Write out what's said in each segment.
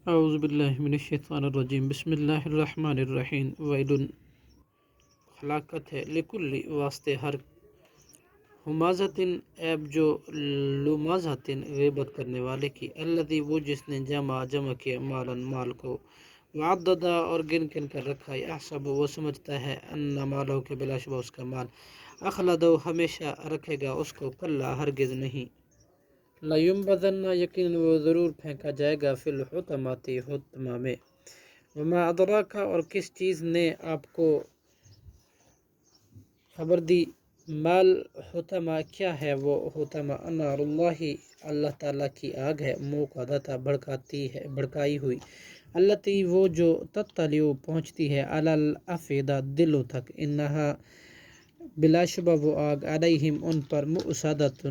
اعوذ باللہ من الشیطان الرجیم بسم اللہ الرحمن الرحیم ویل ہلاکت ہے لکل واسطے ہر ہمازۃ عیب جو لمازۃ غیبت کرنے والے کی الذی وہ جس نے جمع کیا مالن مال کو وعددا اور گن کر رکھا یحسب وہ سمجھتا ہے ان مالہ کے بلا شبہ اس کا مال اخلدہ ہمیشہ رکھے گا اس کو کلا ہرگز نہیں لَيُنبَذَنَّ یقیناً وہ ضرور پھینکا جائے گا فی الحطمۃ حطمہ میں وما ادراک اور کس چیز نے آپ کو خبر دی مال حطمہ کیا ہے وہ حطمہ انار اللہ اللہ تعالیٰ کی آگ ہے موقدہ بھڑکائی ہوئی التی وہ جو تطلع پہنچتی ہے علی الافئدہ دلوں تک انہا بلا شبہ وہ آگ علیہم ان پر مؤصدۃ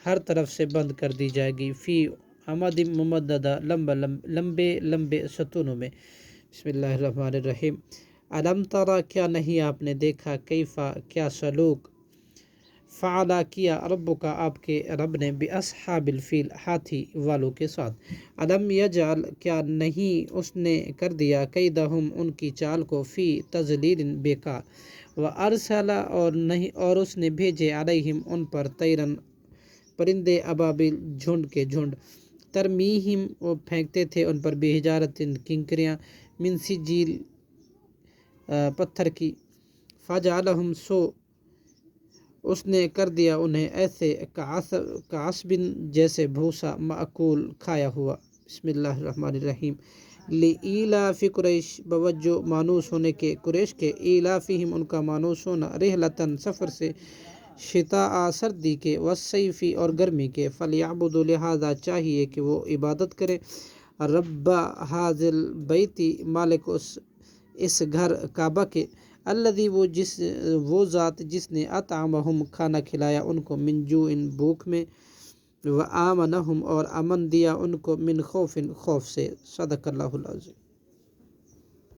ہر طرف سے بند کر دی جائے گی فی امد ممددہ لمبے ستونوں میں بسم اللہ الرحمن الرحیم علم ترى کیا نہیں آپ نے دیکھا کیفا کیا سلوک فعلا کیا ربک آپ کے رب نے باصحاب الفیل ہاتھی والوں کے ساتھ علم یجعل کیا نہیں اس نے کر دیا کیدہم ان کی چال کو فی تضلیل بیکار وارسل اور اس نے بھیجے علیہم ان پر طیرن پرندے ابابیل جھنڈ کے جھنڈ ترمیہم وہ پھینکتے تھے ان پر بحجارت کنکریاں من سجیل پتھر کی فجعلہم سو اس نے کر دیا انہیں ایسے کعصب جیسے بھوسا مأکول کھایا ہوا بسم اللہ الرحمن الرحیم لإیلاف قریش بوجہ مانوس ہونے کے قریش کے ایلافہم ان کا مانوس ہونا رحلتاً سفر سے شتاء سردی کے والصیفی اور گرمی کے فلیعبدوا لہذا چاہیے کہ وہ عبادت کرے رب ھذا البیت مالک اس گھر کعبہ کے الذی وہ ذات جس نے اطعمہم کھانا کھلایا ان کو من جوع بھوک میں وآمنہم اور امن دیا ان کو من خوف سے صدق اللہ العظیم.